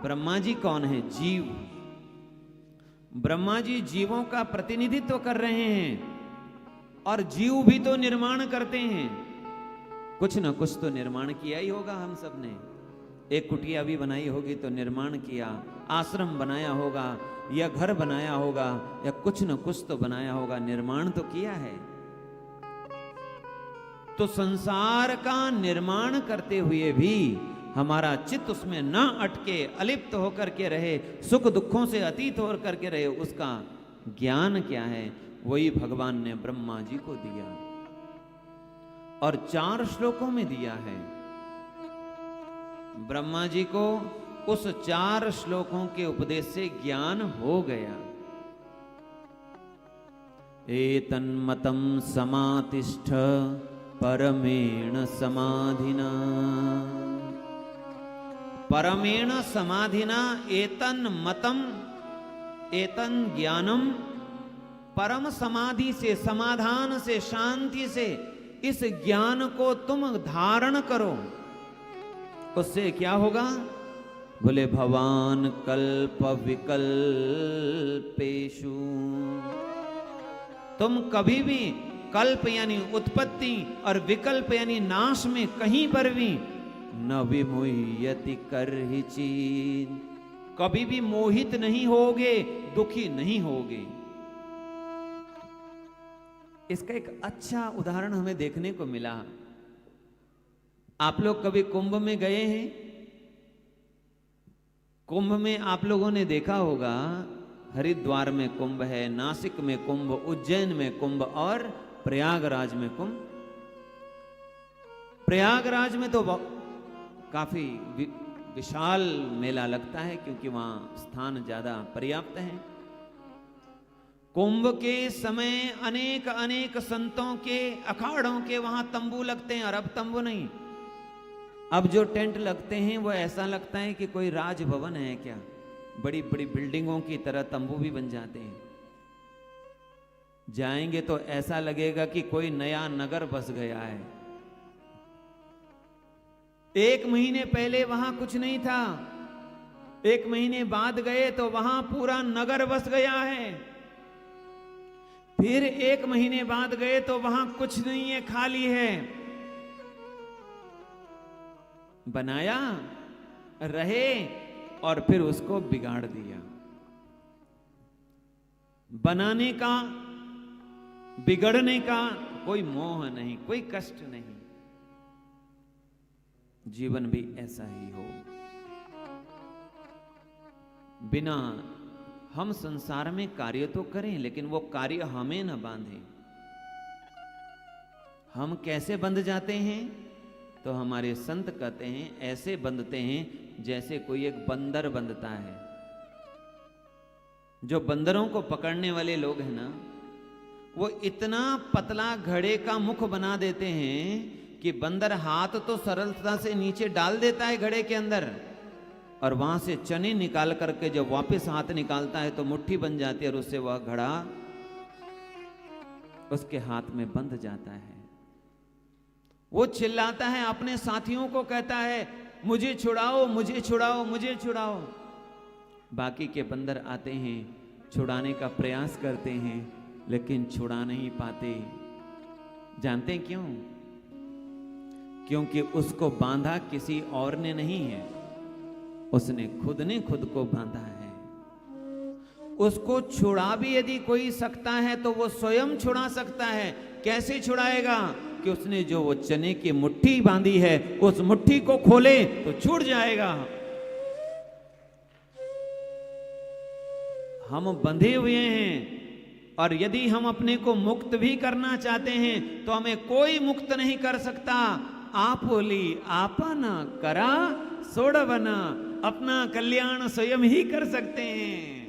ब्रह्मा जी कौन है? जीव। ब्रह्मा जी जीवों का प्रतिनिधित्व कर रहे हैं और जीव भी तो निर्माण करते हैं। कुछ ना कुछ तो निर्माण किया ही होगा हम सब ने। एक कुटिया भी बनाई होगी तो निर्माण किया, आश्रम बनाया होगा या घर बनाया होगा या कुछ न कुछ तो बनाया होगा, निर्माण तो किया है। तो संसार का निर्माण करते हुए भी हमारा चित्त उसमें न अटके, अलिप्त होकर के रहे, सुख दुखों से अतीत होकर के रहे, उसका ज्ञान क्या है? वही भगवान ने ब्रह्मा जी को दिया और 4 श्लोकों में दिया है। ब्रह्मा जी को उस 4 श्लोकों के उपदेश से ज्ञान हो गया। एतन्मतं समातिष्ठ परमेण समाधिना। परमेण समाधिना एतन्मतं, एतन् ज्ञानम, परम समाधि से, समाधान से, शांति से इस ज्ञान को तुम धारण करो। उससे क्या होगा? बोले भवान कल्प विकल्पेषु, तुम कभी भी कल्प यानी उत्पत्ति और विकल्प यानी नाश में कहीं पर भी न विमुह्यति कर्हिचित्, कभी भी मोहित नहीं होगे, दुखी नहीं होगे। इसका एक अच्छा उदाहरण हमें देखने को मिला। आप लोग कभी कुंभ में गए हैं? कुंभ में आप लोगों ने देखा होगा, हरिद्वार में कुंभ है, नासिक में कुंभ, उज्जैन में कुंभ और प्रयागराज में कुंभ। प्रयागराज में तो काफी विशाल मेला लगता है क्योंकि वहां स्थान ज्यादा पर्याप्त है। कुंभ के समय अनेक अनेक संतों के, अखाड़ों के वहां तंबू लगते हैं, और अब तंबू नहीं, अब जो टेंट लगते हैं वो ऐसा लगता है कि कोई राजभवन है क्या। बड़ी बड़ी बिल्डिंगों की तरह तंबू भी बन जाते हैं। जाएंगे तो ऐसा लगेगा कि कोई नया नगर बस गया है। 1 महीने पहले वहां कुछ नहीं था, 1 महीने बाद गए तो वहां पूरा नगर बस गया है। फिर 1 महीने बाद गए तो वहां कुछ नहीं है, खाली है। बनाया, रहे और फिर उसको बिगाड़ दिया। बनाने का, बिगड़ने का कोई मोह नहीं, कोई कष्ट नहीं। जीवन भी ऐसा ही हो। बिना, हम संसार में कार्य तो करें लेकिन वो कार्य हमें न बांधे। हम कैसे बंध जाते हैं? तो हमारे संत कहते हैं ऐसे बंधते हैं जैसे कोई एक बंदर बंधता है। जो बंदरों को पकड़ने वाले लोग हैं ना, वो इतना पतला घड़े का मुख बना देते हैं कि बंदर हाथ तो सरलता से नीचे डाल देता है घड़े के अंदर, और वहां से चने निकाल करके जब वापस हाथ निकालता है तो मुट्ठी बन जाती है और उससे वह घड़ा उसके हाथ में बंध जाता है। वो चिल्लाता है, अपने साथियों को कहता है मुझे छुड़ाओ, मुझे छुड़ाओ, मुझे छुड़ाओ। बाकी के बंदर आते हैं, छुड़ाने का प्रयास करते हैं लेकिन छुड़ा नहीं पाते। जानते हैं क्यों? क्योंकि उसको बांधा किसी और ने नहीं है, उसने खुद ने खुद को बांधा है। उसको छुड़ा भी यदि कोई सकता है तो वो स्वयं छुड़ा सकता है। कैसे छुड़ाएगा? कि उसने जो वो चने की मुट्ठी बांधी है उस मुट्ठी को खोले तो छूट जाएगा। हम बंधे हुए हैं और यदि हम अपने को मुक्त भी करना चाहते हैं तो हमें कोई मुक्त नहीं कर सकता। आपोली आपना करा सोड़वना, अपना कल्याण स्वयं ही कर सकते हैं।